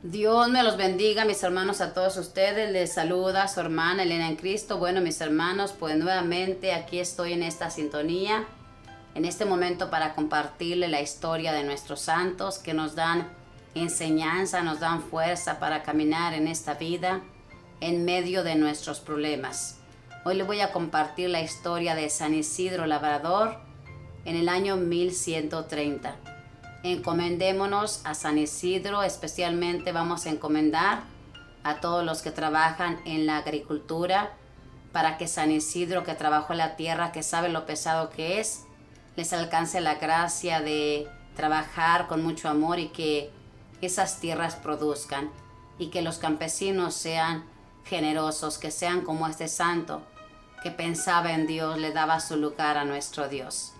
Dios me los bendiga, mis hermanos, a todos ustedes. Les saluda su hermana Elena en Cristo. Bueno, mis hermanos, pues nuevamente aquí estoy en esta sintonía, en este momento para compartirle la historia de nuestros santos que nos dan enseñanza, nos dan fuerza para caminar en esta vida en medio de nuestros problemas. Hoy le voy a compartir la historia de San Isidro Labrador en el año 1130. Encomendémonos a San Isidro, especialmente vamos a encomendar a todos los que trabajan en la agricultura, para que San Isidro, que trabajó en la tierra, que sabe lo pesado que es, les alcance la gracia de trabajar con mucho amor y que esas tierras produzcan, y que los campesinos sean generosos, que sean como este santo, que pensaba en Dios, le daba su lugar a nuestro Dios.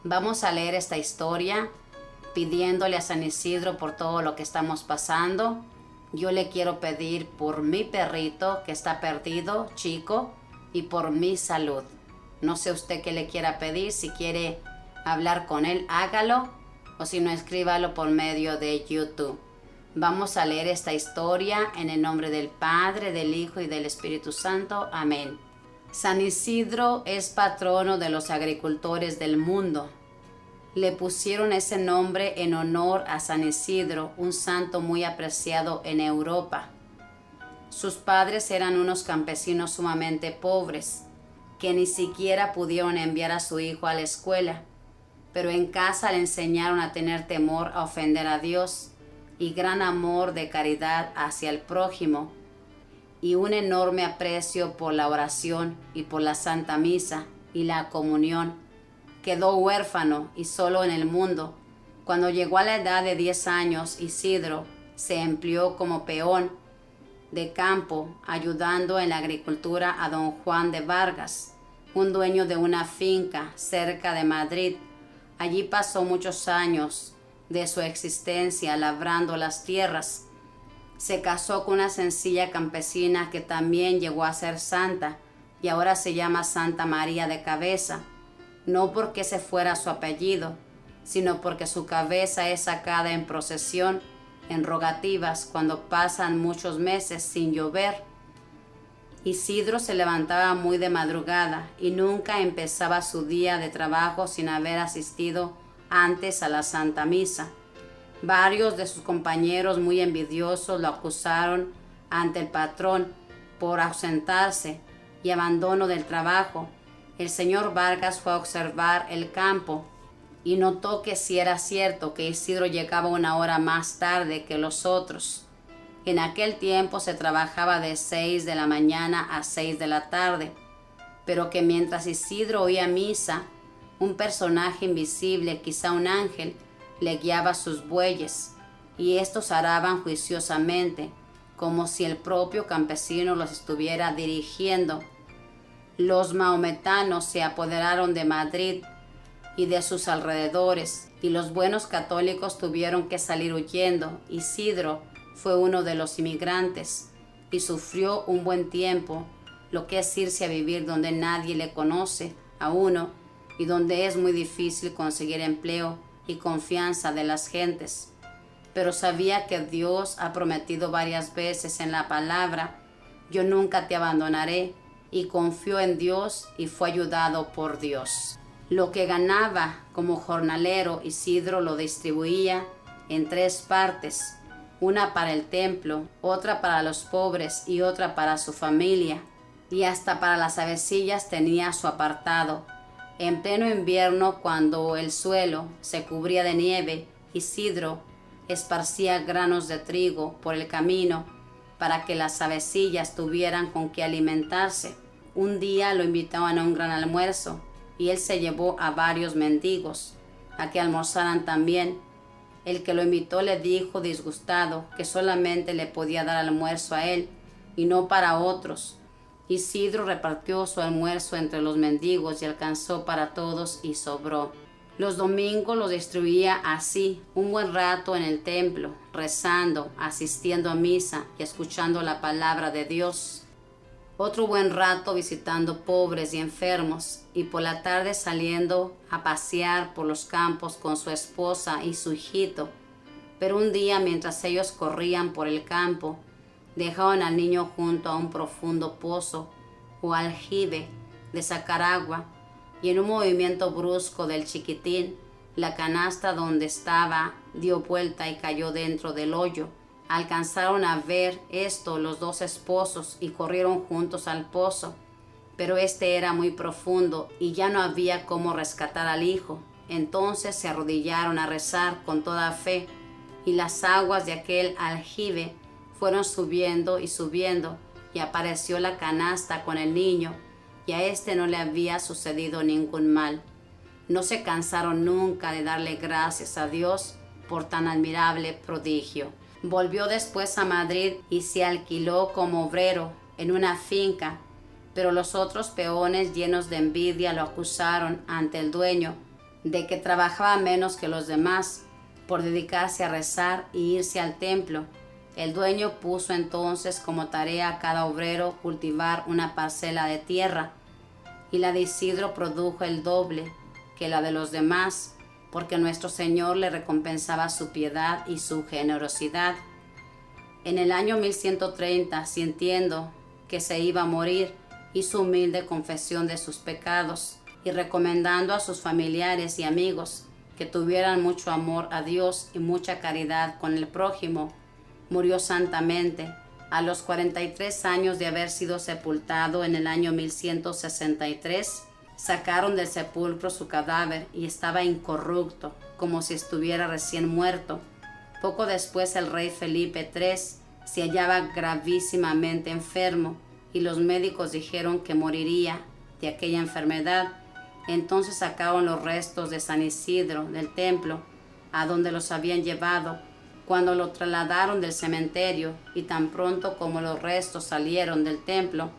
Vamos a leer esta historia pidiéndole a San Isidro por todo lo que estamos pasando. Yo le quiero pedir por mi perrito que está perdido, Chico, y por mi salud. No sé usted qué le quiera pedir, si quiere hablar con él, hágalo, o si no, escríbalo por medio de YouTube. Vamos a leer esta historia en el nombre del Padre, del Hijo y del Espíritu Santo. Amén. San Isidro es patrono de los agricultores del mundo. Le pusieron ese nombre en honor a San Isidro, un santo muy apreciado en Europa. Sus padres eran unos campesinos sumamente pobres, que ni siquiera pudieron enviar a su hijo a la escuela, pero en casa le enseñaron a tener temor a ofender a Dios y gran amor de caridad hacia el prójimo, y un enorme aprecio por la oración y por la Santa Misa y la comunión. Quedó huérfano y solo en el mundo. Cuando llegó a la edad de 10 años, Isidro se empleó como peón de campo, ayudando en la agricultura a don Juan de Vargas, un dueño de una finca cerca de Madrid. Allí pasó muchos años de su existencia labrando las tierras. Se casó con una sencilla campesina que también llegó a ser santa y ahora se llama Santa María de Cabeza. No porque ese fuera su apellido, sino porque su cabeza es sacada en procesión, en rogativas, cuando pasan muchos meses sin llover. Isidro se levantaba muy de madrugada y nunca empezaba su día de trabajo sin haber asistido antes a la Santa Misa. Varios de sus compañeros muy envidiosos lo acusaron ante el patrón por ausentarse y abandono del trabajo. El señor Vargas fue a observar el campo y notó que sí era cierto que Isidro llegaba una hora más tarde que los otros. En aquel tiempo se trabajaba de 6 de la mañana a 6 de la tarde, pero que mientras Isidro oía misa, un personaje invisible, quizá un ángel, le guiaba sus bueyes, y estos araban juiciosamente, como si el propio campesino los estuviera dirigiendo. Los maometanos se apoderaron de Madrid y de sus alrededores, y los buenos católicos tuvieron que salir huyendo. Isidro fue uno de los inmigrantes y sufrió un buen tiempo lo que es irse a vivir donde nadie le conoce a uno y donde es muy difícil conseguir empleo y confianza de las gentes. Pero sabía que Dios ha prometido varias veces en la palabra: yo nunca te abandonaré, y confió en Dios y fue ayudado por Dios. Lo que ganaba como jornalero, Isidro lo distribuía en 3 partes, una para el templo, otra para los pobres y otra para su familia, y hasta para las avecillas tenía su apartado. En pleno invierno, cuando el suelo se cubría de nieve, Isidro esparcía granos de trigo por el camino para que las avecillas tuvieran con qué alimentarse. Un día lo invitaban a un gran almuerzo y él se llevó a varios mendigos a que almorzaran también. El que lo invitó le dijo disgustado que solamente le podía dar almuerzo a él y no para otros. Isidro repartió su almuerzo entre los mendigos y alcanzó para todos y sobró. Los domingos los distribuía así, un buen rato en el templo, rezando, asistiendo a misa y escuchando la palabra de Dios. Otro buen rato visitando pobres y enfermos, y por la tarde saliendo a pasear por los campos con su esposa y su hijito, Pero un día, mientras ellos corrían por el campo, dejaron al niño junto a un profundo pozo o aljibe de sacar agua, y en un movimiento brusco del chiquitín, la canasta donde estaba dio vuelta y cayó dentro del hoyo. Alcanzaron a ver esto los dos esposos y corrieron juntos al pozo, pero este era muy profundo y ya no había cómo rescatar al hijo. Entonces se arrodillaron a rezar con toda fe, y las aguas de aquel aljibe fueron subiendo y subiendo, y apareció la canasta con el niño, y a este no le había sucedido ningún mal. No se cansaron nunca de darle gracias a Dios por tan admirable prodigio. Volvió después a Madrid y se alquiló como obrero en una finca, pero los otros peones, llenos de envidia, lo acusaron ante el dueño de que trabajaba menos que los demás por dedicarse a rezar y irse al templo. El dueño puso entonces como tarea a cada obrero cultivar una parcela de tierra, y la de Isidro produjo el doble que la de los demás, porque nuestro Señor le recompensaba su piedad y su generosidad. En el año 1130, sintiendo que se iba a morir, hizo humilde confesión de sus pecados, y recomendando a sus familiares y amigos que tuvieran mucho amor a Dios y mucha caridad con el prójimo, murió santamente a los 43 años de haber sido sepultado. En el año 1163 sacaron del sepulcro su cadáver y estaba incorrupto, como si estuviera recién muerto. Poco después el rey Felipe III se hallaba gravísimamente enfermo y los médicos dijeron que moriría de aquella enfermedad. Entonces sacaron los restos de San Isidro del templo a donde los habían llevado. Cuando lo trasladaron del cementerio, y tan pronto como los restos salieron del templo,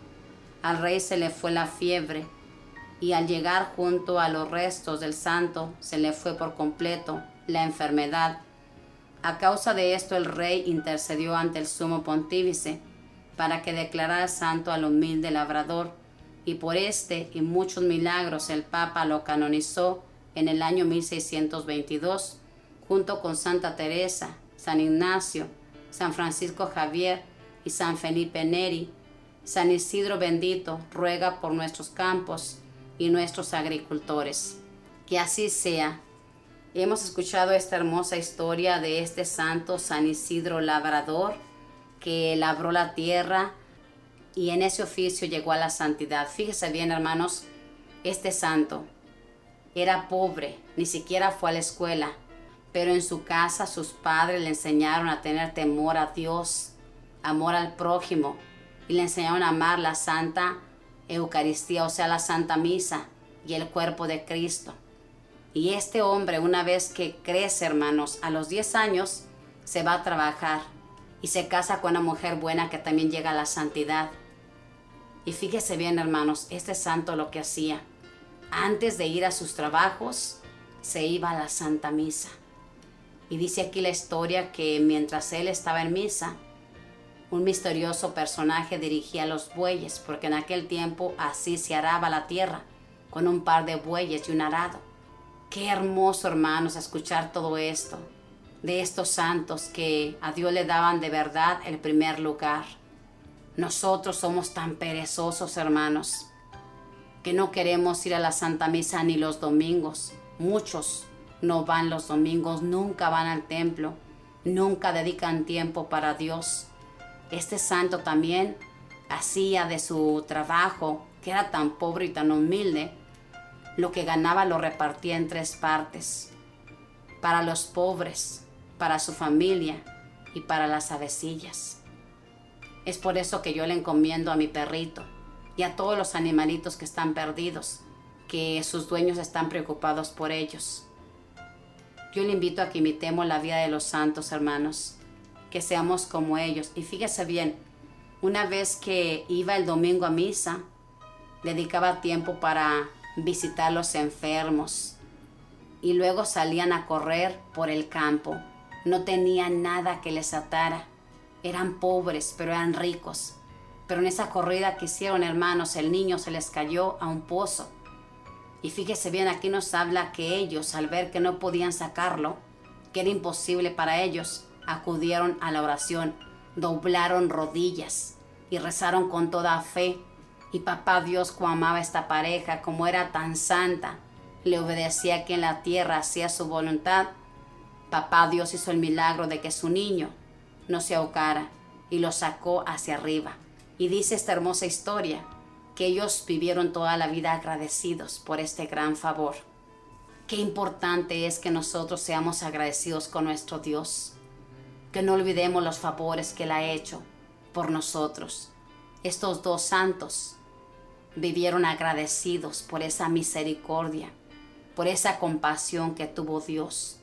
al rey se le fue la fiebre, y al llegar junto a los restos del santo se le fue por completo la enfermedad. A causa de esto el rey intercedió ante el sumo pontífice para que declarara santo al humilde labrador, y por este y muchos milagros el Papa lo canonizó en el año 1622, junto con Santa Teresa, San Ignacio, San Francisco Javier y San Felipe Neri. San Isidro bendito, ruega por nuestros campos y nuestros agricultores. Que así sea. Hemos escuchado esta hermosa historia de este santo San Isidro Labrador, que labró la tierra y en ese oficio llegó a la santidad. Fíjese bien, hermanos, este santo era pobre, ni siquiera fue a la escuela, pero en su casa sus padres le enseñaron a tener temor a Dios, amor al prójimo, y le enseñaron a amar la Santa Eucaristía, o sea, la Santa Misa y el cuerpo de Cristo. Y este hombre, una vez que crece, hermanos, a los 10 años, se va a trabajar y se casa con una mujer buena que también llega a la santidad. Y fíjese bien, hermanos, este santo lo que hacía, antes de ir a sus trabajos, se iba a la Santa Misa. Y dice aquí la historia que mientras él estaba en misa, un misterioso personaje dirigía los bueyes, porque en aquel tiempo así se araba la tierra, con un par de bueyes y un arado. Qué hermoso, hermanos, escuchar todo esto, de estos santos que a Dios le daban de verdad el primer lugar. Nosotros somos tan perezosos, hermanos, que no queremos ir a la Santa Misa ni los domingos. Muchos no van los domingos, nunca van al templo, nunca dedican tiempo para Dios. Este santo también hacía de su trabajo, que era tan pobre y tan humilde, lo que ganaba lo repartía en 3 partes, para los pobres, para su familia y para las avecillas. Es por eso que yo le encomiendo a mi perrito y a todos los animalitos que están perdidos, que sus dueños están preocupados por ellos. Yo le invito a que imitemos la vida de los santos, hermanos, que seamos como ellos. Y fíjese bien, una vez que iba el domingo a misa, dedicaba tiempo para visitar los enfermos y luego salían a correr por el campo. No tenían nada que les atara. Eran pobres, pero eran ricos. Pero en esa corrida que hicieron, hermanos, el niño se les cayó a un pozo. Y fíjese bien, aquí nos habla que ellos, al ver que no podían sacarlo, que era imposible para ellos, acudieron a la oración, doblaron rodillas y rezaron con toda fe. Y papá Dios, como amaba a esta pareja, como era tan santa, le obedecía aquí en la tierra, hacía su voluntad. Papá Dios hizo el milagro de que su niño no se ahogara y lo sacó hacia arriba. Y dice esta hermosa historia que ellos vivieron toda la vida agradecidos por este gran favor. Qué importante es que nosotros seamos agradecidos con nuestro Dios, que no olvidemos los favores que Él ha hecho por nosotros. Estos dos santos vivieron agradecidos por esa misericordia, por esa compasión que tuvo Dios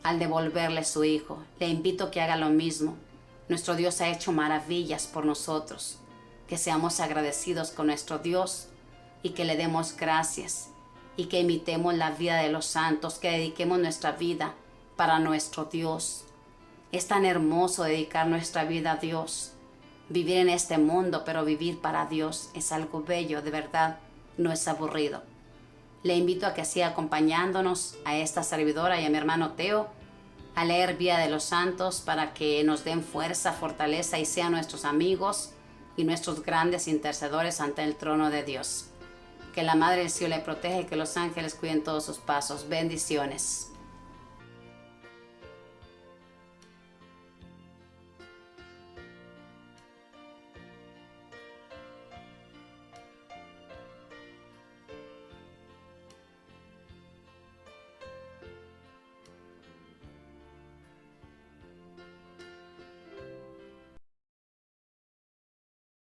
al devolverle su Hijo. Le invito a que haga lo mismo. Nuestro Dios ha hecho maravillas por nosotros. Que seamos agradecidos con nuestro Dios y que le demos gracias y que imitemos la vida de los santos, que dediquemos nuestra vida para nuestro Dios. Es tan hermoso dedicar nuestra vida a Dios. Vivir en este mundo, pero vivir para Dios es algo bello, de verdad, no es aburrido. Le invito a que siga acompañándonos a esta servidora y a mi hermano Teo a leer Vida de los Santos para que nos den fuerza, fortaleza y sean nuestros amigos y nuestros grandes intercedores ante el trono de Dios. Que la Madre del Cielo le proteja y que los ángeles cuiden todos sus pasos. Bendiciones.